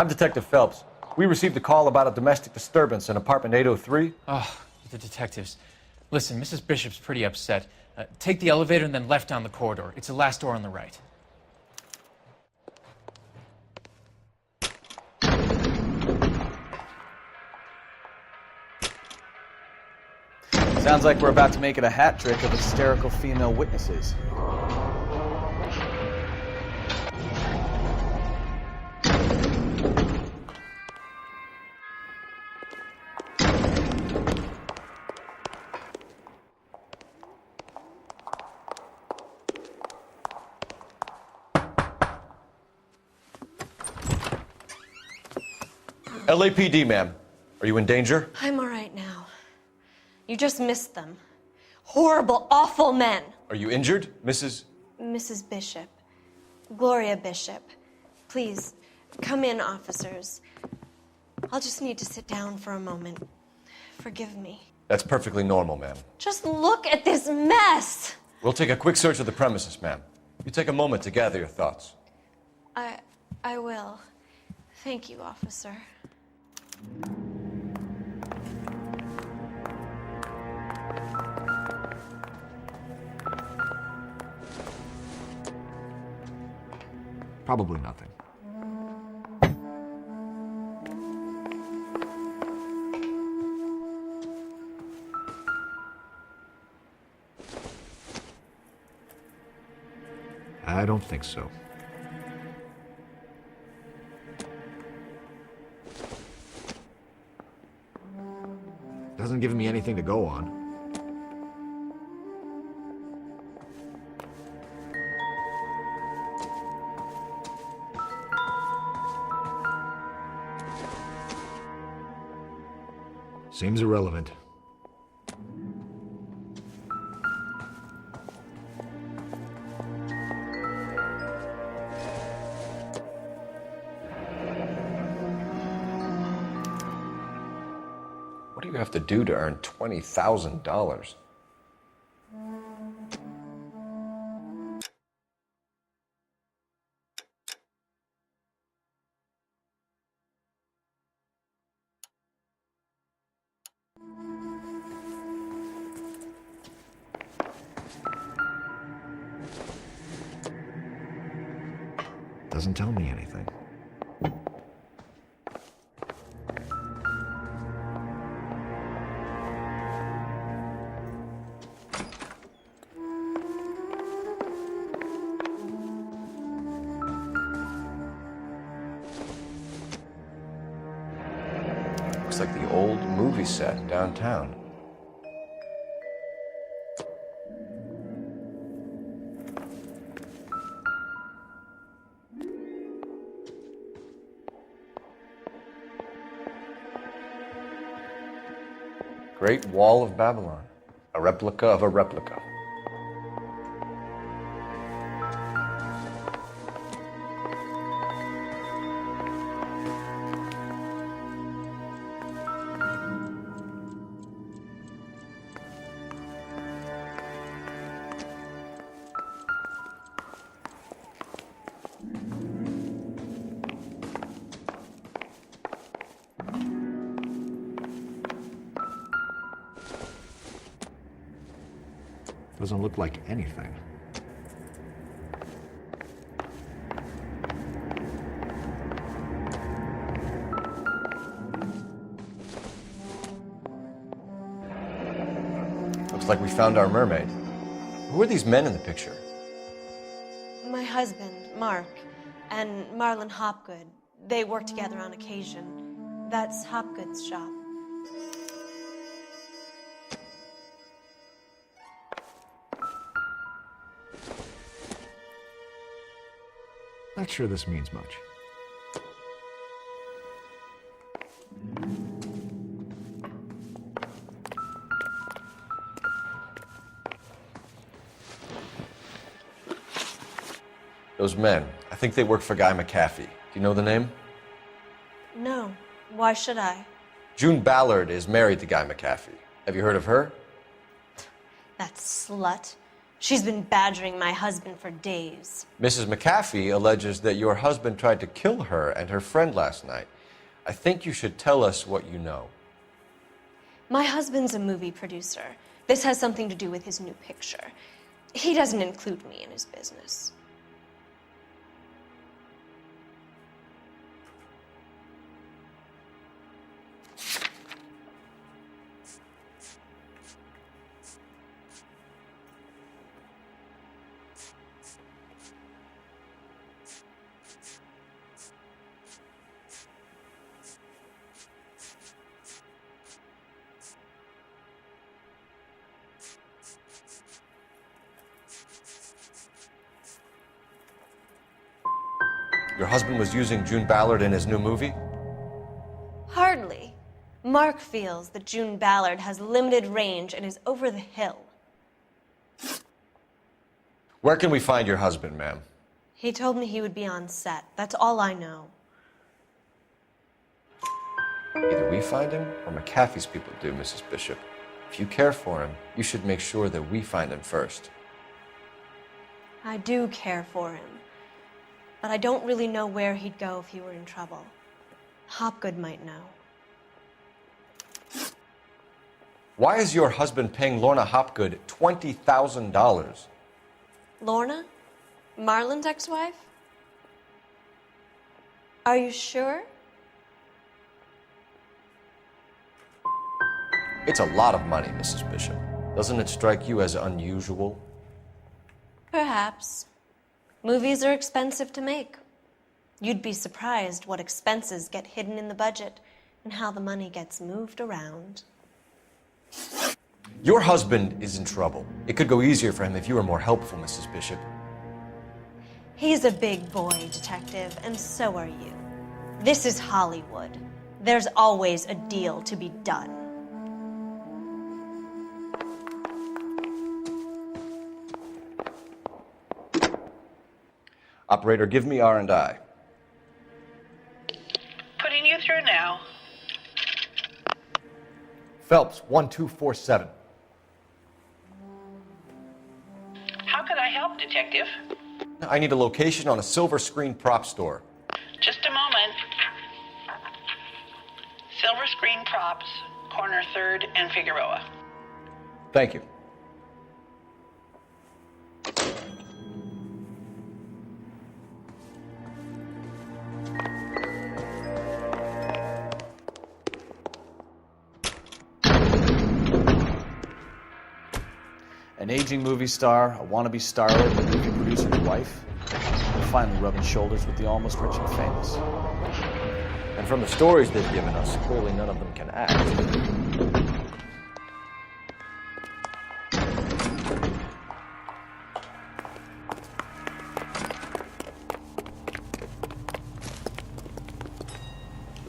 I'm Detective Phelps. We received a call about a domestic disturbance in apartment 803. Oh, the detectives. Listen, Mrs. Bishop's pretty upset. Take the elevator and then left down the corridor. It's the last door on the right. Sounds like we're about to make it a hat trick of hysterical female witnesses. LAPD, ma'am. Are you in danger? I'm all right now. You just missed them. Horrible, awful men. Are you injured, Mrs.? Mrs. Bishop. Gloria Bishop. Please, come in, officers. I'll just need to sit down for a moment. Forgive me. That's perfectly normal, ma'am. Just look at this mess! We'll take a quick search of the premises, ma'am. You take a moment to gather your thoughts. I will. Thank you, officer. Probably nothing. I don't think so. Doesn't give me anything to go on. Seems irrelevant. What do you have to do to earn $20,000? Doesn't tell me anything. Looks like the old movie set downtown. Great Wall of Babylon, a replica of a replica. Doesn't look like anything. Looks like we found our mermaid. Who are these men in the picture? My husband, Mark, and Marlon Hopgood. They work together on occasion. That's Hopgood's shop. Not sure this means much. Those men, I think they work for Guy McAfee. Do you know the name? No. Why should I? June Ballard is married to Guy McAfee. Have you heard of her? That slut. She's been badgering my husband for days. Mrs. McAfee alleges that your husband tried to kill her and her friend last night. I think you should tell us what you know. My husband's a movie producer. This has something to do with his new picture. He doesn't include me in his business. Your husband was using June Ballard in his new movie? Hardly. Mark feels that June Ballard has limited range and is over the hill. Where can we find your husband, ma'am? He told me he would be on set. That's all I know. Either we find him or McAfee's people do, Mrs. Bishop. If you care for him, you should make sure that we find him first. I do care for him. But I don't really know where he'd go if he were in trouble. Hopgood might know. Why is your husband paying Lorna Hopgood $20,000? Lorna? Marlon's ex-wife? Are you sure? It's a lot of money, Mrs. Bishop. Doesn't it strike you as unusual? Perhaps. Movies are expensive to make. You'd be surprised what expenses get hidden in the budget and how the money gets moved around. Your husband is in trouble. It could go easier for him if you were more helpful, Mrs. Bishop. He's a big boy, detective, and so are you. This is Hollywood. There's always a deal to be done. Operator, give me R&I. Putting you through now. Phelps, 1247. How could I help, Detective? I need a location on a silver screen prop store. Just a moment. Silver Screen Props, corner 3rd and Figueroa. Thank you. An aging movie star, a wannabe starlet, a movie producer's wife. They're finally rubbing shoulders with the almost rich and famous. And from the stories they've given us, clearly none of them can act.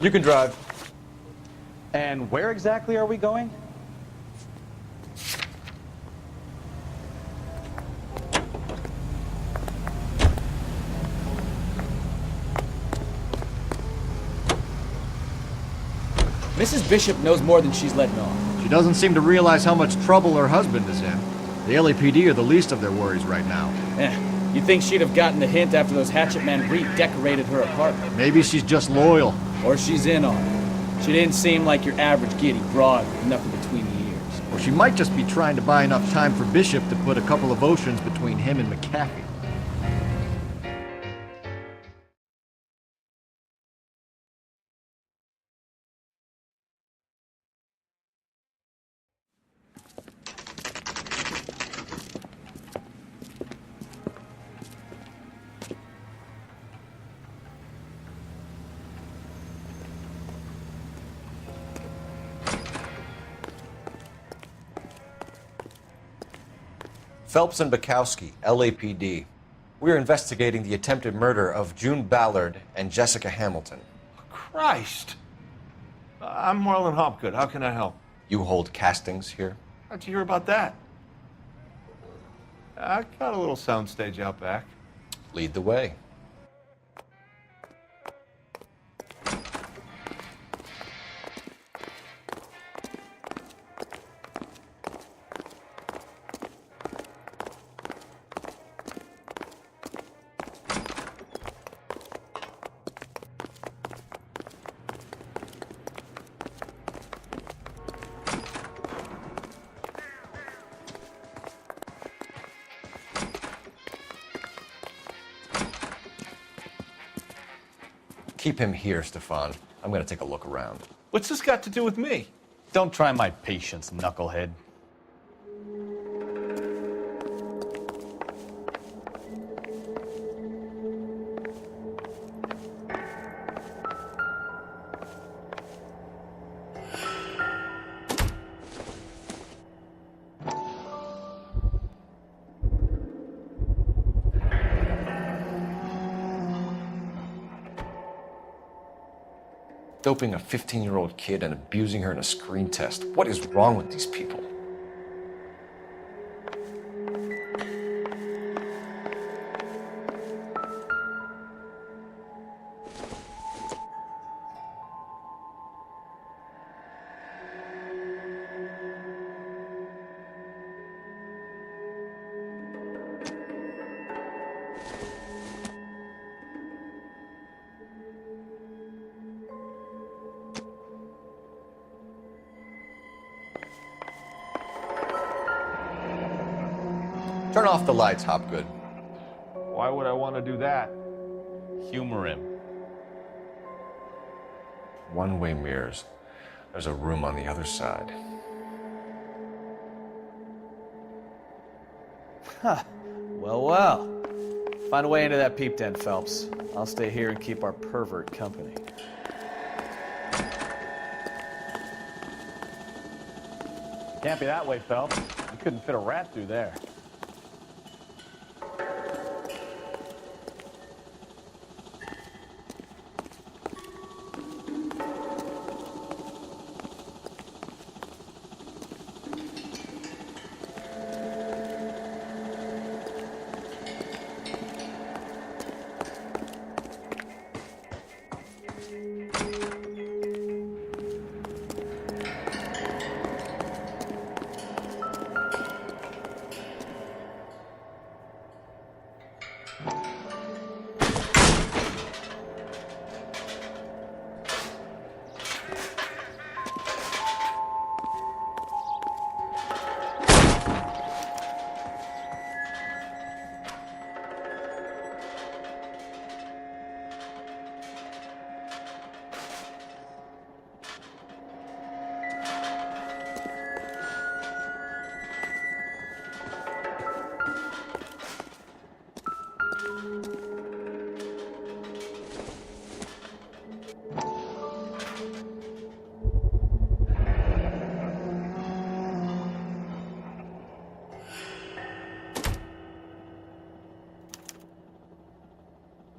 You can drive. And where exactly are we going? Mrs. Bishop knows more than she's letting on. She doesn't seem to realize how much trouble her husband is in. The LAPD are the least of their worries right now. You'd think she'd have gotten the hint after those hatchet men redecorated her apartment. Maybe she's just loyal. Or she's in on it. She didn't seem like your average giddy broad with nothing between the ears. Or she might just be trying to buy enough time for Bishop to put a couple of oceans between him and McAfee. Phelps and Bukowski, LAPD. We are investigating the attempted murder of June Ballard and Jessica Hamilton. Christ! I'm Marlon Hopgood. How can I help? You hold castings here? How'd you hear about that? I got a little soundstage out back. Lead the way. Keep him here, Stefan. I'm gonna take a look around. What's this got to do with me? Don't try my patience, knucklehead. Doping a 15-year-old kid and abusing her in a screen test. What is wrong with these people? Turn off the lights, Hopgood. Why would I want to do that? Humor him. One-way mirrors. There's a room on the other side. Well, well. Find a way into that peep den, Phelps. I'll stay here and keep our pervert company. Can't be that way, Phelps. You couldn't fit a rat through there.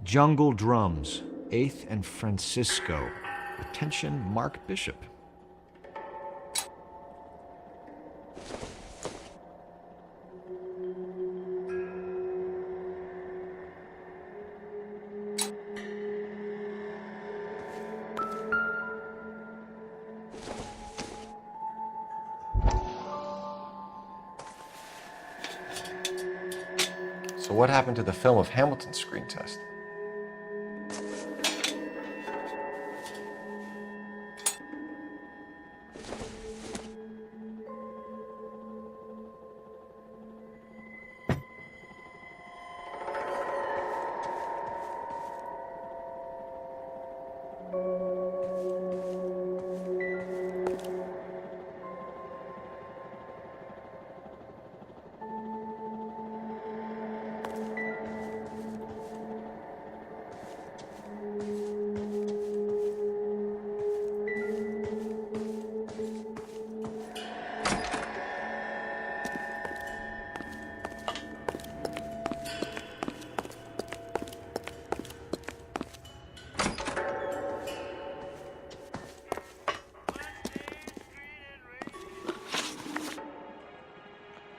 Jungle Drums, 8th and Francisco. Attention, Mark Bishop. So what happened to the film of Hamilton's screen test?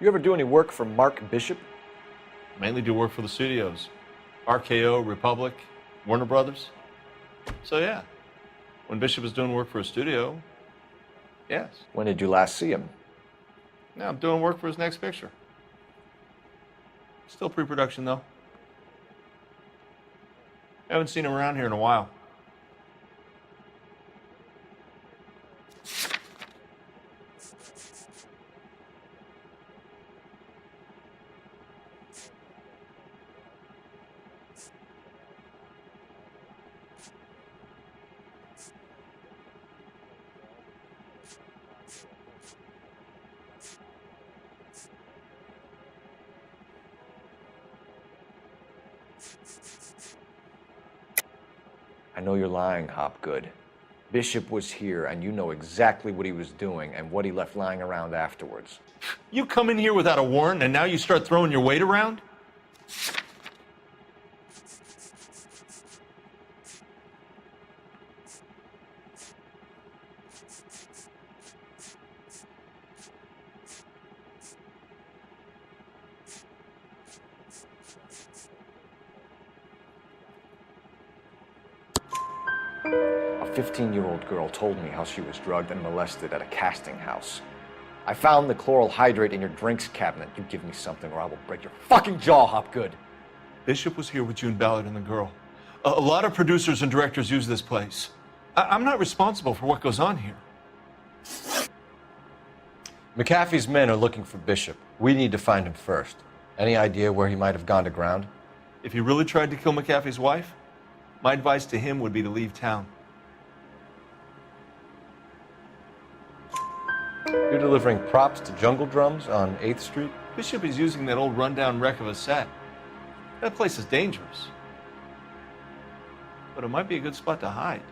You ever do any work for Mark Bishop? Mainly do work for the studios. RKO, Republic, Warner Brothers. So yeah, when Bishop is doing work for a studio, yes. When did you last see him? Now I'm doing work for his next picture. Still pre-production though. Haven't seen him around here in a while. I know you're lying, Hopgood. Bishop was here, and you know exactly what he was doing and what he left lying around afterwards. You come in here without a warrant, and now you start throwing your weight around? A 15-year-old girl told me how she was drugged and molested at a casting house. I found the chloral hydrate in your drinks cabinet. You give me something or I will break your fucking jaw, Hopgood. Bishop was here with June Ballard and the girl. A lot of producers and directors use this place. I'm not responsible for what goes on here. McAfee's men are looking for Bishop. We need to find him first. Any idea where he might have gone to ground? If he really tried to kill McAfee's wife, my advice to him would be to leave town. You're delivering props to Jungle Drums on 8th Street? Bishop is using that old rundown wreck of a set. That place is dangerous. But it might be a good spot to hide.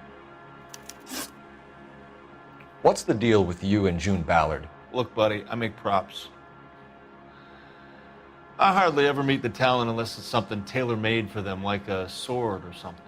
What's the deal with you and June Ballard? Look, buddy, I make props. I hardly ever meet the talent unless it's something tailor-made for them, like a sword or something.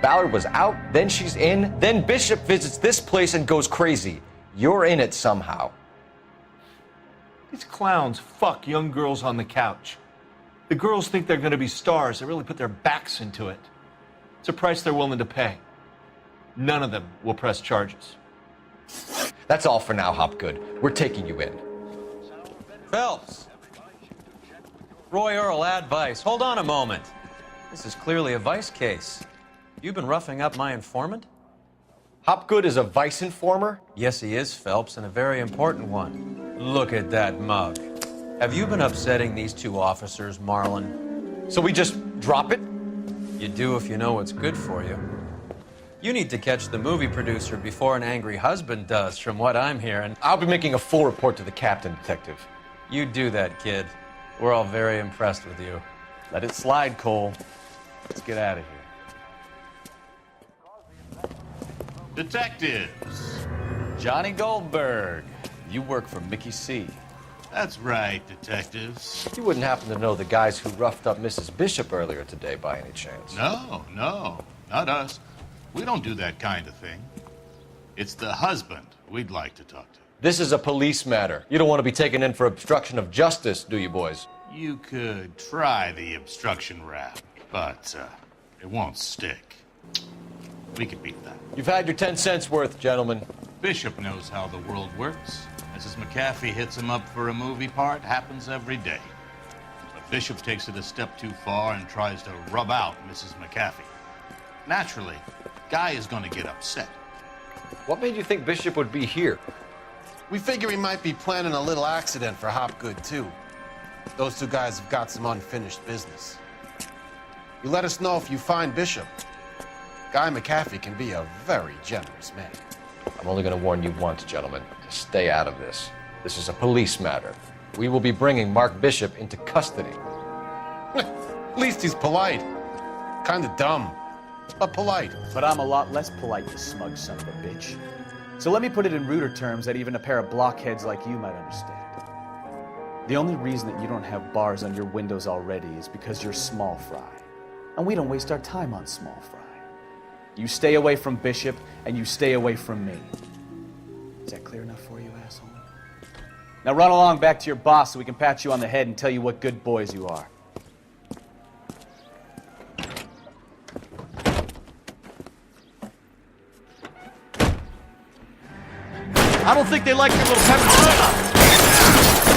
Ballard was out, then she's in, then Bishop visits this place and goes crazy. You're in it somehow. These clowns fuck young girls on the couch. The girls think they're going to be stars. They really put their backs into it. It's a price they're willing to pay. None of them will press charges. That's all for now, Hopgood. We're taking you in. Phelps. Roy Earl, ad vice. Hold on a moment. This is clearly a vice case. You've been roughing up my informant? Hopgood is a vice informer? Yes, he is, Phelps, and a very important one. Look at that mug. Have you been upsetting these two officers, Marlon? So we just drop it? You do if you know what's good for you. You need to catch the movie producer before an angry husband does, from what I'm hearing. I'll be making a full report to the captain, Detective. You do that, kid. We're all very impressed with you. Let it slide, Cole. Let's get out of here. Detectives. Johnny Goldberg. You work for Mickey C. That's right, detectives. You wouldn't happen to know the guys who roughed up Mrs. Bishop earlier today by any chance? No, not us. We don't do that kind of thing. It's the husband we'd like to talk to. This is a police matter. You don't want to be taken in for obstruction of justice, do you, boys? You could try the obstruction rap, but it won't stick. We could beat that. You've had your 10 cents worth, gentlemen. Bishop knows how the world works. Mrs. McAfee hits him up for a movie part, happens every day. But Bishop takes it a step too far and tries to rub out Mrs. McAfee. Naturally, Guy is going to get upset. What made you think Bishop would be here? We figure he might be planning a little accident for Hopgood, too. Those two guys have got some unfinished business. You let us know if you find Bishop. Guy McAfee can be a very generous man. I'm only going to warn you once, gentlemen, to stay out of this. This is a police matter. We will be bringing Mark Bishop into custody. At least he's polite. Kind of dumb, but polite. But I'm a lot less polite, you smug son of a bitch. So let me put it in ruder terms that even a pair of blockheads like you might understand. The only reason that you don't have bars on your windows already is because you're small fry. And we don't waste our time on small fry. You stay away from Bishop, and you stay away from me. Is that clear enough for you, asshole? Now run along back to your boss so we can pat you on the head and tell you what good boys you are. I don't think they like your little pepper.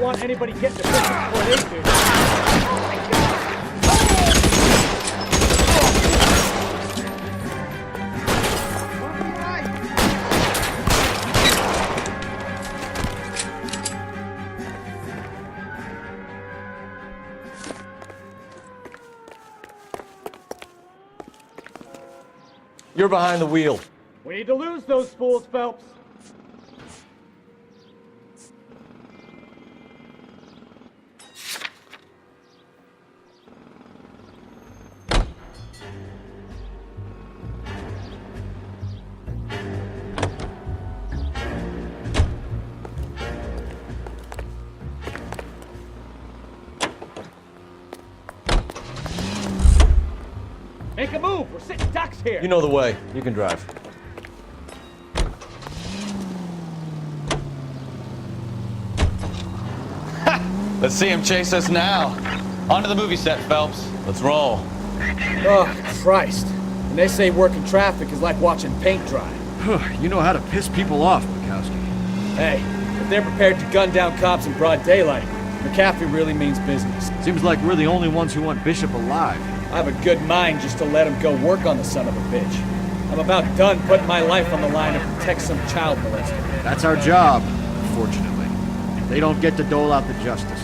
want anybody getting the business before they do. Oh my God! You're behind the wheel. We need to lose those fools, Phelps. Make a move! We're sitting ducks here! You know the way. You can drive. Let's see him chase us now. On to the movie set, Phelps. Let's roll. Oh, Christ. And they say working traffic is like watching paint dry. You know how to piss people off, Bukowski. Hey, if they're prepared to gun down cops in broad daylight, McAfee really means business. Seems like we're the only ones who want Bishop alive. I have a good mind just to let him go work on the son of a bitch. I'm about done putting my life on the line to protect some child molester. That's our job, unfortunately. They don't get to dole out the justice.